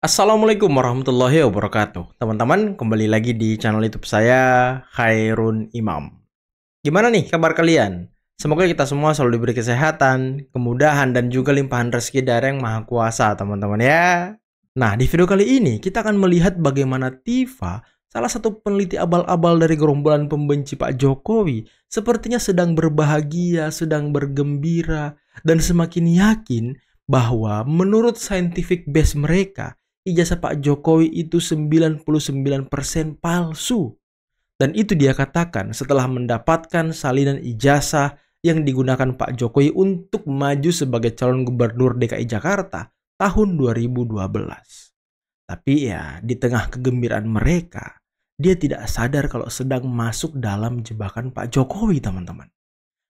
Assalamualaikum warahmatullahi wabarakatuh. Teman-teman, kembali lagi di channel YouTube saya, Khairun Imam. Gimana nih kabar kalian? Semoga kita semua selalu diberi kesehatan, kemudahan, dan juga limpahan rezeki dari Yang Maha Kuasa, teman-teman ya. Nah, di video kali ini kita akan melihat bagaimana Tifa, salah satu peneliti abal-abal dari gerombolan pembenci Pak Jokowi, sepertinya sedang berbahagia, sedang bergembira, dan semakin yakin bahwa menurut scientific base mereka, ijazah Pak Jokowi itu 99% palsu. Dan itu dia katakan setelah mendapatkan salinan ijazah yang digunakan Pak Jokowi untuk maju sebagai calon gubernur DKI Jakarta tahun 2012. Tapi ya, di tengah kegembiraan mereka, dia tidak sadar kalau sedang masuk dalam jebakan Pak Jokowi, teman-teman.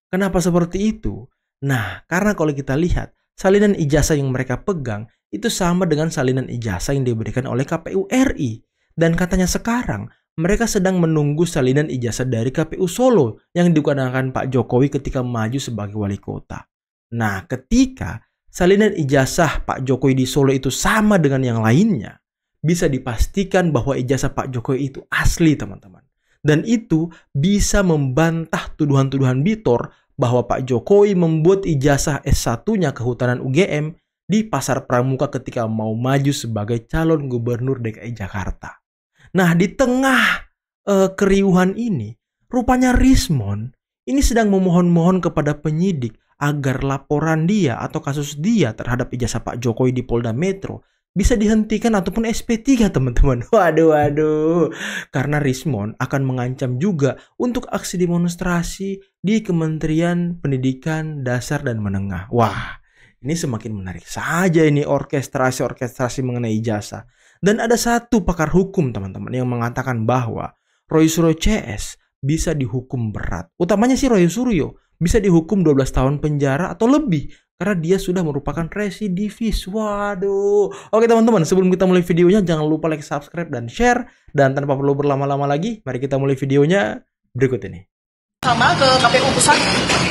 Kenapa seperti itu? Nah, karena kalau kita lihat, salinan ijazah yang mereka pegang itu sama dengan salinan ijazah yang diberikan oleh KPU RI. Dan katanya sekarang, mereka sedang menunggu salinan ijazah dari KPU Solo yang digunakan Pak Jokowi ketika maju sebagai wali kota. Nah, ketika salinan ijazah Pak Jokowi di Solo itu sama dengan yang lainnya, bisa dipastikan bahwa ijazah Pak Jokowi itu asli, teman-teman. Dan itu bisa membantah tuduhan-tuduhan Bitor bahwa Pak Jokowi membuat ijazah S1-nya Kehutanan UGM di Pasar Pramuka ketika mau maju sebagai calon gubernur DKI Jakarta. Nah, di tengah keriuhan ini, rupanya Rismon ini sedang memohon-mohon kepada penyidik agar laporan dia atau kasus dia terhadap ijazah Pak Jokowi di Polda Metro bisa dihentikan ataupun SP3, teman-teman. Waduh. Karena Rismon akan mengancam juga untuk aksi demonstrasi di Kementerian Pendidikan Dasar dan Menengah. Wah, ini semakin menarik saja ini orkestrasi mengenai ijazah. Dan ada satu pakar hukum, teman-teman, yang mengatakan bahwa Roy Suryo CS bisa dihukum berat. Utamanya si Roy Suryo bisa dihukum 12 tahun penjara atau lebih karena dia sudah merupakan residivis. Waduh. Oke teman-teman, sebelum kita mulai videonya jangan lupa like, subscribe, dan share. Dan tanpa perlu berlama-lama lagi, mari kita mulai videonya berikut ini. Sama ke KPU Pusat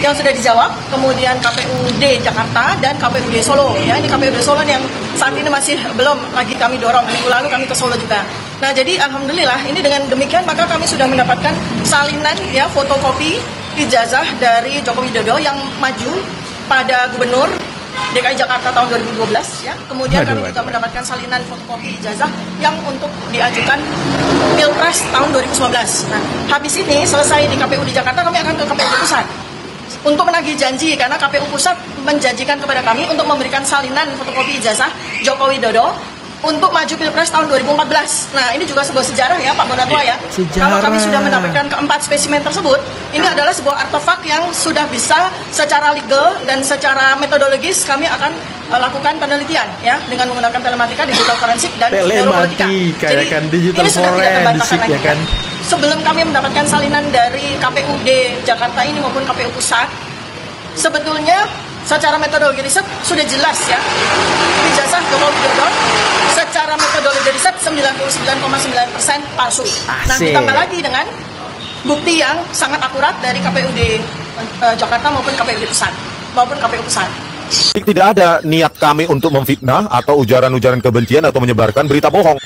yang sudah dijawab, kemudian KPUD Jakarta dan KPUD Solo. Ya, ini KPUD Solo yang saat ini masih belum lagi kami dorong. Minggu lalu kami ke Solo juga. Nah, jadi alhamdulillah ini dengan demikian maka kami sudah mendapatkan salinan ya fotokopi ijazah dari Joko Widodo yang maju pada Gubernur DKI Jakarta tahun 2012 ya. Kemudian kami juga mendapatkan salinan fotokopi ijazah yang untuk diajukan Pilpres tahun 2019. Nah, habis ini selesai di KPU di Jakarta, kami akan ke KPU Pusat untuk menagih janji karena KPU Pusat menjanjikan kepada kami untuk memberikan salinan fotokopi ijazah Joko Widodo untuk maju Pilpres tahun 2014. Nah, ini juga sebuah sejarah ya Pak Bonatua ya. Kalau kami sudah mendapatkan keempat spesimen tersebut, ini adalah sebuah artefak yang sudah bisa secara legal dan secara metodologis kami akan lakukan penelitian ya dengan menggunakan telematika, digital forensik, dan neuropolitika. Jadi kan digital ini sudah tidak terbantahkan lagi. Ya kan? Sebelum kami mendapatkan salinan dari KPUD Jakarta ini maupun KPU Pusat, sebetulnya secara metodologi riset sudah jelas ya, ijazah Joko Widodo secara metodologi riset 99,9% palsu. Nah, ditambah lagi dengan bukti yang sangat akurat dari KPUD Jakarta maupun KPUD Pusat maupun KPU Pusat. Tidak ada niat kami untuk memfitnah atau ujaran-ujaran kebencian atau menyebarkan berita bohong.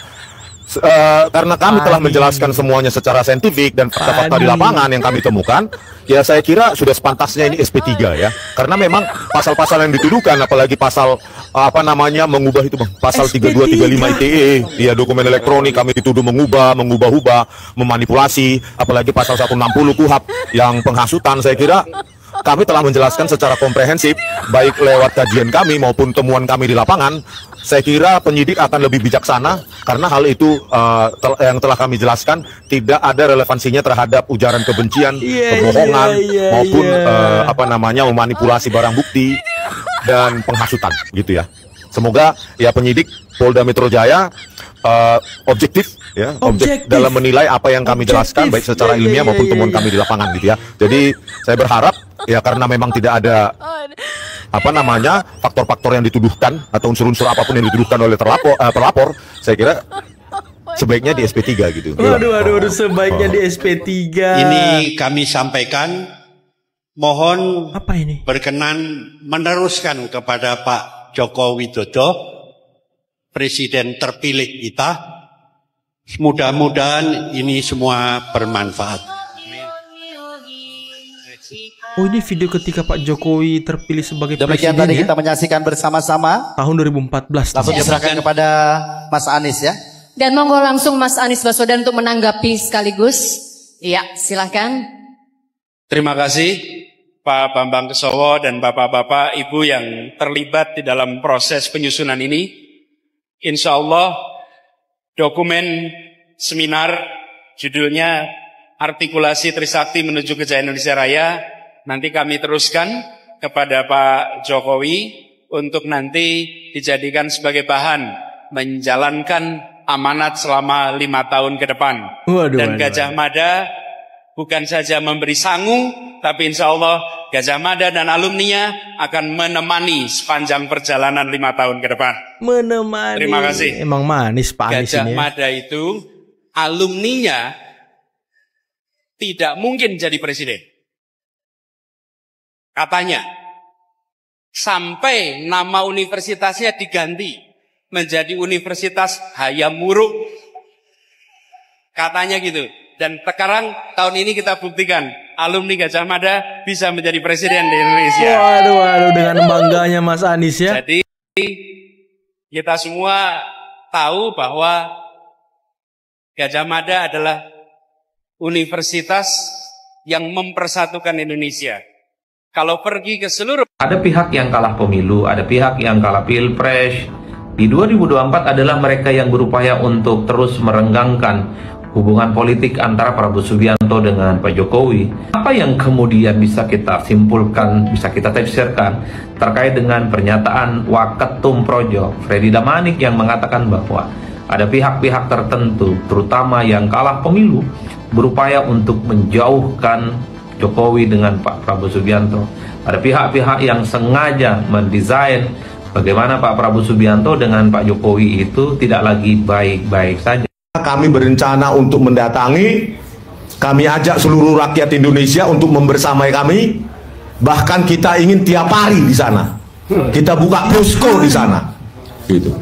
Karena kami telah menjelaskan semuanya secara saintifik dan fakta-fakta di lapangan yang kami temukan, ya saya kira sudah sepantasnya ini SP3 ya. Karena memang pasal-pasal yang dituduhkan, apalagi pasal mengubah itu bang, pasal 3235 ITE, ya dokumen elektronik kami dituduh mengubah-ubah, memanipulasi, apalagi pasal 160 KUHP yang penghasutan. Saya kira kami telah menjelaskan secara komprehensif, baik lewat kajian kami maupun temuan kami di lapangan. Saya kira penyidik akan lebih bijaksana karena hal itu yang telah kami jelaskan tidak ada relevansinya terhadap ujaran kebencian, kebohongan maupun memanipulasi barang bukti dan penghasutan gitu ya. Semoga ya penyidik Polda Metro Jaya objektif ya, objektif dalam menilai apa yang kami jelaskan baik secara ilmiah maupun temuan kami di lapangan gitu ya. Jadi saya berharap ya karena memang tidak ada faktor-faktor yang dituduhkan atau unsur-unsur apapun yang dituduhkan oleh pelapor, saya kira sebaiknya di SP3 gitu. Waduh, sebaiknya di SP3. Ini kami sampaikan, mohon apa ini? Berkenan meneruskan kepada Pak Joko Widodo Presiden terpilih kita. Mudah-mudahan ini semua bermanfaat. Oh, ini video ketika Pak Jokowi terpilih sebagai Demikian presiden tadi ya? kita menyaksikan bersama-sama. Tahun 2014. Langsung diserahkan kepada Mas Anies ya. Dan monggo langsung Mas Anies Baswedan untuk menanggapi sekaligus. Iya, silakan. Terima kasih Pak Bambang Kesowo dan Bapak-Bapak, Ibu yang terlibat di dalam proses penyusunan ini. Insya Allah dokumen seminar judulnya Artikulasi Trisakti Menuju Kejayaan Indonesia Raya nanti kami teruskan kepada Pak Jokowi untuk nanti dijadikan sebagai bahan menjalankan amanat selama 5 tahun ke depan. Dan Gajah Mada bukan saja memberi sangu, tapi insya Allah Gajah Mada dan alumninya akan menemani sepanjang perjalanan 5 tahun ke depan. Menemani. Terima kasih. Emang manis Pak Anies Gajah ini ya. Mada itu alumninya tidak mungkin jadi presiden. Katanya. Sampai nama universitasnya diganti menjadi Universitas Hayam Wuruk. Katanya gitu. Dan sekarang tahun ini kita buktikan alumni Gajah Mada bisa menjadi presiden di Indonesia. Waduh, dengan bangganya Mas Anies ya. Jadi kita semua tahu bahwa Gajah Mada adalah universitas yang mempersatukan Indonesia. Kalau pergi ke seluruh... Ada pihak yang kalah pemilu, ada pihak yang kalah pilpres. Di 2024 adalah mereka yang berupaya untuk terus merenggangkan hubungan politik antara Prabowo Subianto dengan Pak Jokowi. Apa yang kemudian bisa kita simpulkan, bisa kita tafsirkan terkait dengan pernyataan Waketum Projo, Freddy Damanik, yang mengatakan bahwa ada pihak-pihak tertentu, terutama yang kalah pemilu, berupaya untuk menjauhkan Jokowi dengan Pak Prabowo Subianto. Ada pihak-pihak yang sengaja mendesain bagaimana Pak Prabowo Subianto dengan Pak Jokowi itu tidak lagi baik-baik saja. Kami berencana untuk mendatangi, kami ajak seluruh rakyat Indonesia untuk membersamai kami. Bahkan kita ingin tiap hari di sana. Kita buka posko di sana. Gitu.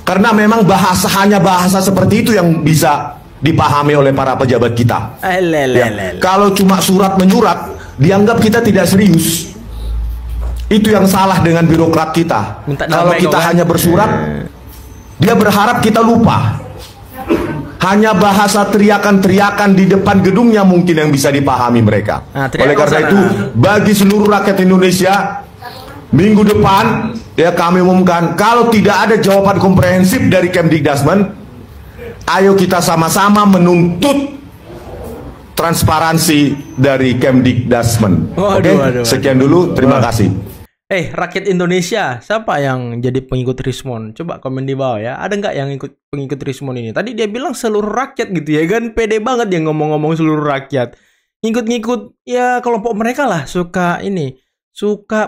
Karena memang hanya bahasa seperti itu yang bisa dipahami oleh para pejabat kita. Ya. Kalau cuma surat menyurat, dianggap kita tidak serius. Itu yang salah dengan birokrat kita. Kalau kita hanya bersurat, dia berharap kita lupa. Hanya bahasa teriakan-teriakan di depan gedungnya mungkin yang bisa dipahami mereka. Oleh karena itu, bagi seluruh rakyat Indonesia, minggu depan ya kami umumkan, kalau tidak ada jawaban komprehensif dari Kemdikdasmen, ayo kita sama-sama menuntut transparansi dari Kemdikdasmen. Oke, sekian dulu, terima kasih. Rakyat Indonesia, siapa yang jadi pengikut Rismon? Coba komen di bawah ya. Ada nggak yang ikut pengikut Rismon ini? Tadi dia bilang seluruh rakyat gitu ya kan? Pede banget dia ngomong-ngomong seluruh rakyat. Ngikut-ngikut ya kelompok mereka lah, suka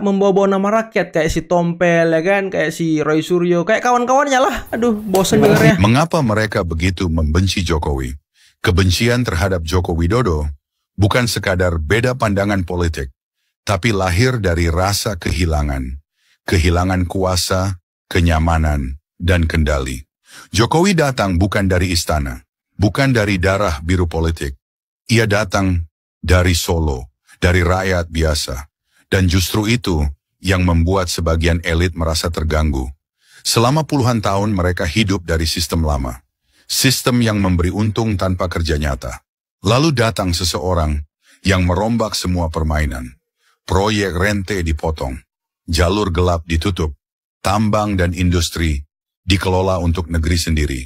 membawa-bawa nama rakyat kayak si Tompel ya kan, kayak si Roy Suryo, kayak kawan-kawannya lah. Aduh, bosen dengarnya. Mengapa mereka begitu membenci Jokowi? Kebencian terhadap Joko Widodo bukan sekadar beda pandangan politik, tapi lahir dari rasa kehilangan kuasa, kenyamanan, dan kendali. Jokowi datang bukan dari istana, bukan dari darah biru politik. Ia datang dari Solo, dari rakyat biasa. Dan justru itu yang membuat sebagian elit merasa terganggu. Selama puluhan tahun mereka hidup dari sistem lama. Sistem yang memberi untung tanpa kerja nyata. Lalu datang seseorang yang merombak semua permainan. Proyek rente dipotong, jalur gelap ditutup, tambang dan industri dikelola untuk negeri sendiri.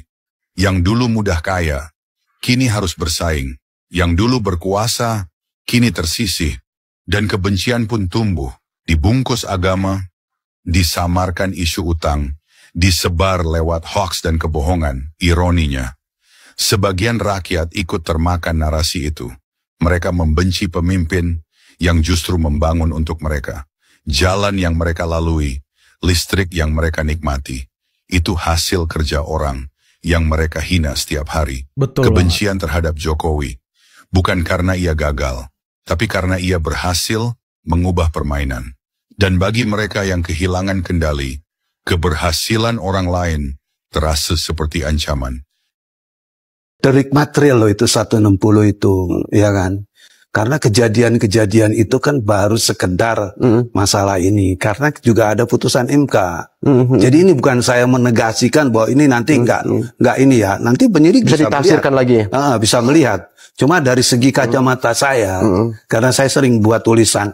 Yang dulu mudah kaya, kini harus bersaing. Yang dulu berkuasa, kini tersisih. Dan kebencian pun tumbuh, dibungkus agama, disamarkan isu utang, disebar lewat hoaks dan kebohongan. Ironinya, sebagian rakyat ikut termakan narasi itu. Mereka membenci pemimpin yang justru membangun untuk mereka. Jalan yang mereka lalui, listrik yang mereka nikmati, itu hasil kerja orang yang mereka hina setiap hari. Betul. Kebencian terhadap Jokowi bukan karena ia gagal, tapi karena ia berhasil mengubah permainan. Dan bagi mereka yang kehilangan kendali, keberhasilan orang lain terasa seperti ancaman. Delik material loh itu 160 itu, ya kan? Karena kejadian-kejadian itu kan baru sekedar masalah ini. Karena juga ada putusan MK. Jadi ini bukan saya menegasikan bahwa ini nanti enggak ini ya. Nanti penyidik bisa ditafsirkan lagi. Bisa melihat. Cuma dari segi kacamata saya, karena saya sering buat tulisan,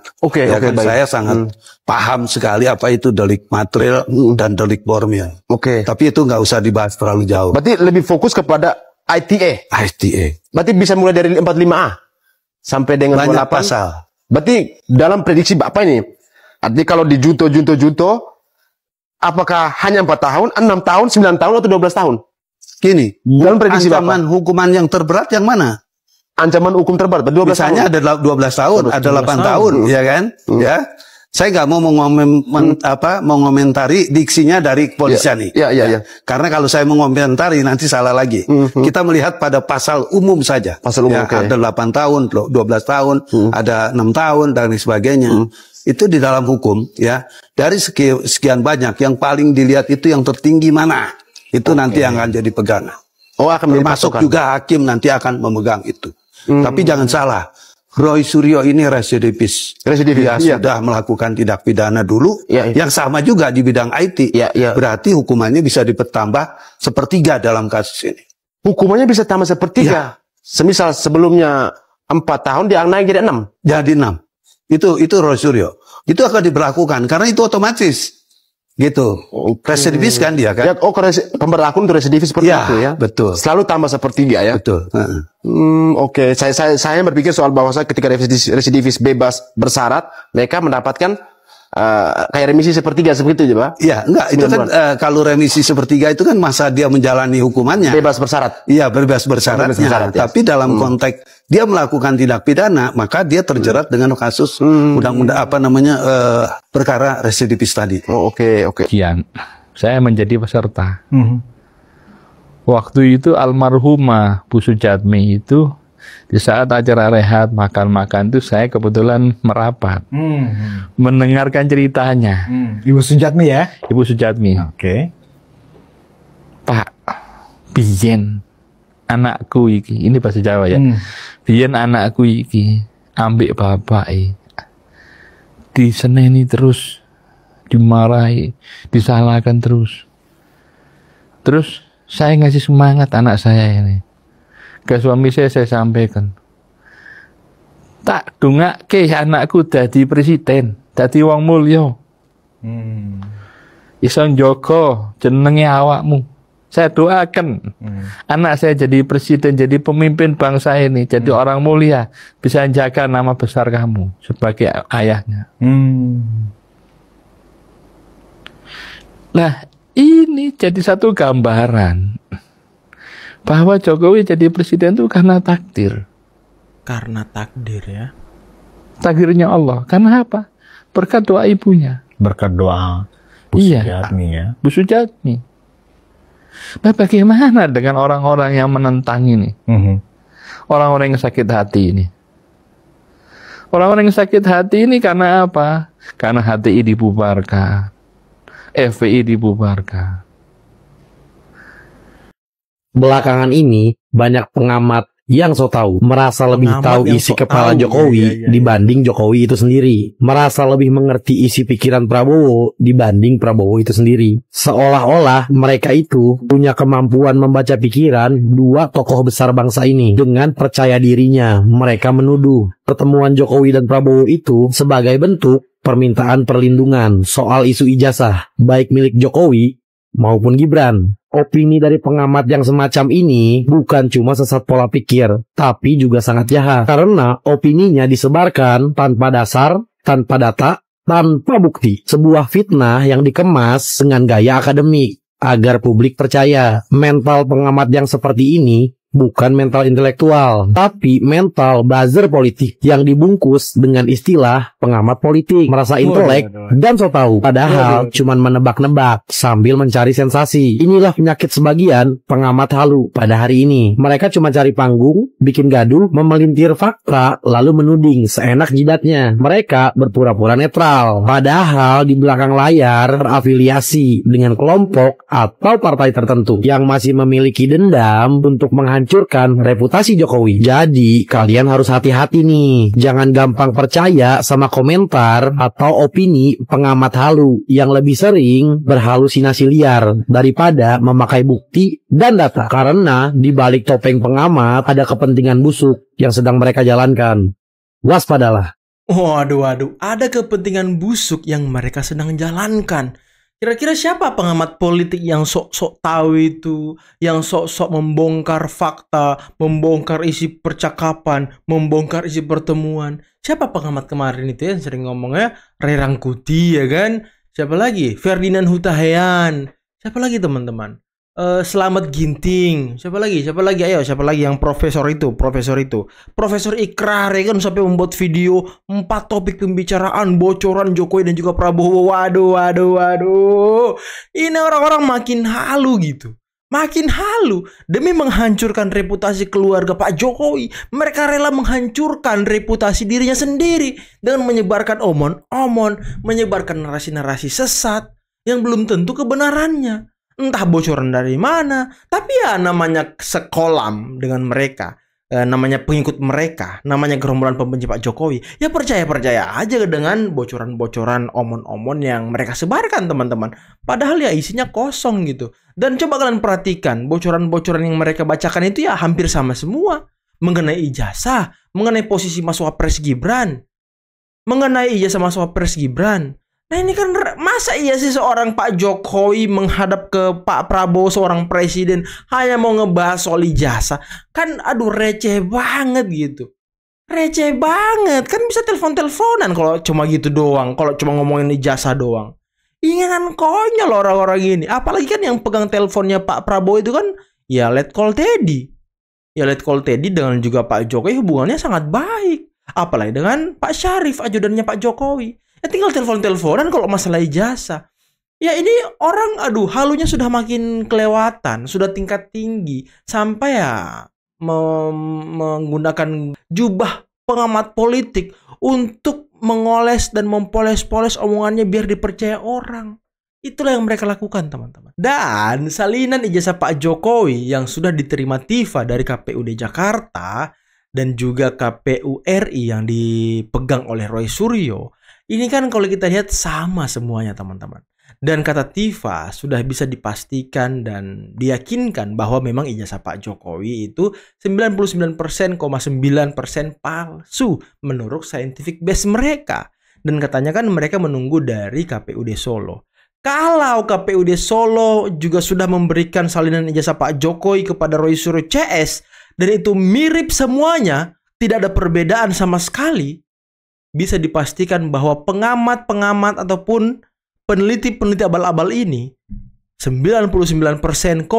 saya sangat paham sekali apa itu delik material dan delik formil. Tapi itu nggak usah dibahas terlalu jauh. Berarti lebih fokus kepada ITE. Berarti bisa mulai dari 45A sampai dengan banyak 28 pasal. Berarti dalam prediksi Bapak ini, artinya kalau di junto, apakah hanya 4 tahun, 6 tahun, 9 tahun, atau 12 tahun? Gini, dalam prediksi ancaman hukuman yang terberat yang mana? Ancaman hukum terberat, 12 misalnya tahun. Ada 12 tahun, ada 8 tahun, ya kan? Ya. Saya nggak mau mengomentari diksinya dari kepolisian nih. Karena kalau saya mengomentari nanti salah lagi. Kita melihat pada pasal umum saja. Pasal umum, ada 8 tahun, 12 tahun, ada 6 tahun dan sebagainya. Itu di dalam hukum, ya. Dari sekian banyak, yang paling dilihat itu yang tertinggi mana? Itu nanti yang akan jadi pegangan. Termasuk juga hakim nanti akan memegang itu. Tapi jangan salah. Roy Suryo ini residivis. Dia sudah melakukan tindak pidana dulu, yang sama juga di bidang IT. Berarti hukumannya bisa dipertambah sepertiga dalam kasus ini. Hukumannya bisa tambah sepertiga. Semisal sebelumnya 4 tahun, dia naik jadi 6. Jadi 6. Itu Roy Suryo. Itu akan diberlakukan karena itu otomatis. Gitu. Residivis kan dia kan? Pemberlakuan untuk residivis seperti itu ya. Betul. Selalu tambah sepertiga ya. Betul. Saya berpikir soal bahwa ketika residivis bebas bersyarat, mereka mendapatkan kayak remisi sepertiga seperti itu, Pak? Iya, enggak. Itu kan kalau remisi sepertiga itu kan masa dia menjalani hukumannya. Bebas bersyarat. Iya, bebas bersyaratnya. Tapi dalam konteks dia melakukan tindak pidana, maka dia terjerat dengan kasus undang-undang perkara residivis tadi. Sekian, saya menjadi peserta. Waktu itu almarhumah Bu Sujatmi itu di saat acara rehat makan-makan itu saya kebetulan merapat mendengarkan ceritanya. Ibu Sujatmi ya? Ibu Sujatmi. Pak, biyen anakku iki, ini bahasa Jawa ya. Biyen anakku iki ambek bapak diseneni terus, dimarahi, disalahkan terus. Terus saya ngasih semangat anak saya ini. Ke suami saya sampaikan, tak dongake anakku dadi presiden, dadi wong mulya. Iso njogo jenenge awakmu. Saya doakan anak saya jadi presiden, jadi pemimpin bangsa ini, jadi orang mulia, bisa jaga nama besar kamu sebagai ayahnya. Nah, ini jadi satu gambaran bahwa Jokowi jadi presiden itu karena takdir. Karena takdir ya. Takdirnya Allah. Karena apa? Berkat doa ibunya. Berkat doa Bu Sujatmi ya. Bu Sujatmi. Nah, bagaimana dengan orang-orang yang menentang ini? Orang-orang yang sakit hati ini. Orang-orang yang sakit hati ini karena apa? Karena HTI dibubarkan. FPI dibubarkan. Belakangan ini banyak pengamat yang so tahu merasa lebih tahu isi kepala Jokowi dibanding Jokowi itu sendiri, merasa lebih mengerti isi pikiran Prabowo dibanding Prabowo itu sendiri. Seolah-olah mereka itu punya kemampuan membaca pikiran dua tokoh besar bangsa ini. Dengan percaya dirinya mereka menuduh pertemuan Jokowi dan Prabowo itu sebagai bentuk permintaan perlindungan soal isu ijazah baik milik Jokowi maupun Gibran. Opini dari pengamat yang semacam ini bukan cuma sesat pola pikir, tapi juga sangat jahat. Karena opininya disebarkan tanpa dasar, tanpa data, tanpa bukti. Sebuah fitnah yang dikemas dengan gaya akademik, agar publik percaya. Mental pengamat yang seperti ini bukan mental intelektual, tapi mental buzzer politik yang dibungkus dengan istilah pengamat politik, merasa intelek dan so tahu, padahal cuman menebak-nebak sambil mencari sensasi. Inilah penyakit sebagian pengamat halu pada hari ini. Mereka cuma cari panggung, bikin gaduh, memelintir fakta, lalu menuding seenak jidatnya. Mereka berpura-pura netral, padahal di belakang layar terafiliasi dengan kelompok atau partai tertentu yang masih memiliki dendam untuk menghancurkan reputasi Jokowi. Jadi kalian harus hati-hati nih, jangan gampang percaya sama komentar atau opini pengamat halu yang lebih sering berhalusinasi liar daripada memakai bukti dan data. Karena di balik topeng pengamat ada kepentingan busuk yang sedang mereka jalankan. Waspadalah. Waduh, ada kepentingan busuk yang mereka sedang jalankan. Kira-kira siapa pengamat politik yang sok-sok tahu itu, yang sok-sok membongkar fakta, membongkar isi percakapan, membongkar isi pertemuan? Siapa pengamat kemarin itu yang sering ngomongnya Ray Rangkuti, ya kan? Siapa lagi? Ferdinand Hutahian. Siapa lagi teman-teman? Slamet Ginting. Siapa lagi? Ayo, siapa lagi yang profesor itu? Profesor Ikrar, ya kan, sampai membuat video 4 topik pembicaraan bocoran Jokowi dan juga Prabowo. Waduh. Ini orang-orang makin halu gitu. Makin halu demi menghancurkan reputasi keluarga Pak Jokowi. Mereka rela menghancurkan reputasi dirinya sendiri dengan menyebarkan omon-omon, menyebarkan narasi-narasi sesat yang belum tentu kebenarannya. Entah bocoran dari mana, tapi ya namanya sekolam dengan mereka, namanya pengikut mereka, namanya gerombolan pembenci Pak Jokowi. Ya percaya aja dengan bocoran-bocoran omon-omon yang mereka sebarkan, teman-teman. Padahal ya isinya kosong gitu. Dan coba kalian perhatikan, bocoran-bocoran yang mereka bacakan itu ya hampir sama semua. Mengenai ijazah, mengenai posisi Mas Wapres Gibran, mengenai ijazah Mas Wapres Gibran. Nah ini kan masa iya sih seorang Pak Jokowi menghadap ke Pak Prabowo seorang presiden hanya mau ngebahas soal ijazah? Kan aduh receh banget gitu. Receh banget. Kan bisa telepon-teleponan kalau cuma gitu doang. Kalau cuma ngomongin ijazah doang. Ini kan konyol orang-orang ini. Apalagi kan yang pegang teleponnya Pak Prabowo itu kan ya Letkol Teddy. Ya Letkol Teddy dengan juga Pak Jokowi hubungannya sangat baik. Apalagi dengan Pak Syarif, ajudannya Pak Jokowi. Ya tinggal telepon-teleponan kalau masalah ijazah. Ya ini orang halunya sudah makin kelewatan, sudah tingkat tinggi. Sampai ya menggunakan jubah pengamat politik untuk mengoles dan mempoles-poles omongannya biar dipercaya orang. Itulah yang mereka lakukan, teman-teman. Dan salinan ijazah Pak Jokowi yang sudah diterima Tifa dari KPUD Jakarta dan juga KPU RI yang dipegang oleh Roy Suryo, ini kan kalau kita lihat sama semuanya, teman-teman. Dan kata Tifa sudah bisa dipastikan dan diyakinkan bahwa memang ijazah Pak Jokowi itu 99,9% palsu menurut scientific base mereka. Dan katanya kan mereka menunggu dari KPUD Solo. Kalau KPUD Solo juga sudah memberikan salinan ijazah Pak Jokowi kepada Roy Suryo CS dan itu mirip semuanya, tidak ada perbedaan sama sekali, bisa dipastikan bahwa pengamat-pengamat ataupun peneliti-peneliti abal-abal ini 99,9%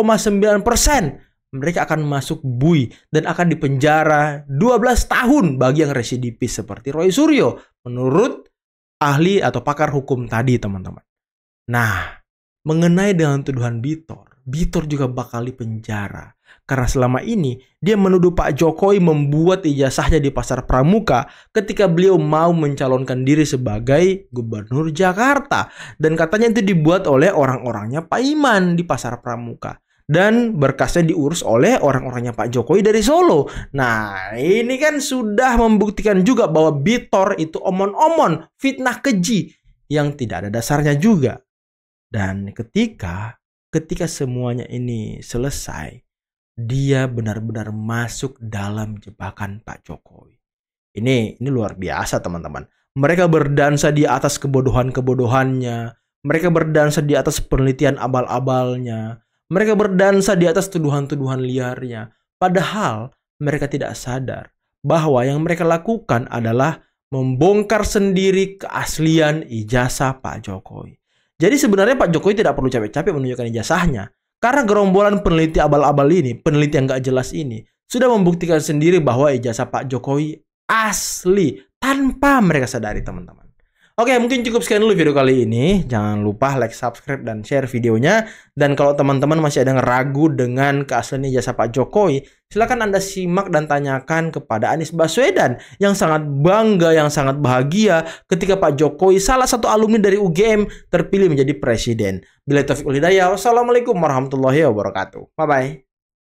mereka akan masuk bui dan akan dipenjara 12 tahun bagi yang residivis seperti Roy Suryo menurut ahli atau pakar hukum tadi, teman-teman. Nah, mengenai dengan tuduhan Bitor juga bakal dipenjara. Karena selama ini dia menuduh Pak Jokowi membuat ijazahnya di Pasar Pramuka ketika beliau mau mencalonkan diri sebagai gubernur Jakarta. Dan katanya itu dibuat oleh orang-orangnya Pak Iman di Pasar Pramuka. Dan berkasnya diurus oleh orang-orangnya Pak Jokowi dari Solo. Nah, ini kan sudah membuktikan juga bahwa Bitor itu omon-omon, fitnah keji yang tidak ada dasarnya juga. Dan ketika semuanya ini selesai, dia benar-benar masuk dalam jebakan Pak Jokowi. Ini luar biasa, teman-teman. Mereka berdansa di atas kebodohan-kebodohannya. Mereka berdansa di atas penelitian abal-abalnya. Mereka berdansa di atas tuduhan-tuduhan liarnya. Padahal mereka tidak sadar bahwa yang mereka lakukan adalah membongkar sendiri keaslian ijazah Pak Jokowi. Jadi sebenarnya Pak Jokowi tidak perlu capek-capek menunjukkan ijazahnya. Karena gerombolan peneliti abal-abal ini, peneliti yang gak jelas ini, sudah membuktikan sendiri bahwa ijazah Pak Jokowi asli tanpa mereka sadari, teman-teman. Oke, mungkin cukup sekian dulu video kali ini. Jangan lupa like, subscribe, dan share videonya. Dan kalau teman-teman masih ada yang ragu dengan keaslian ijazah Pak Jokowi, silakan Anda simak dan tanyakan kepada Anies Baswedan yang sangat bangga, yang sangat bahagia ketika Pak Jokowi, salah satu alumni dari UGM, terpilih menjadi presiden. Billahi taufiq wal hidayah. Wassalamualaikum warahmatullahi wabarakatuh. Bye-bye.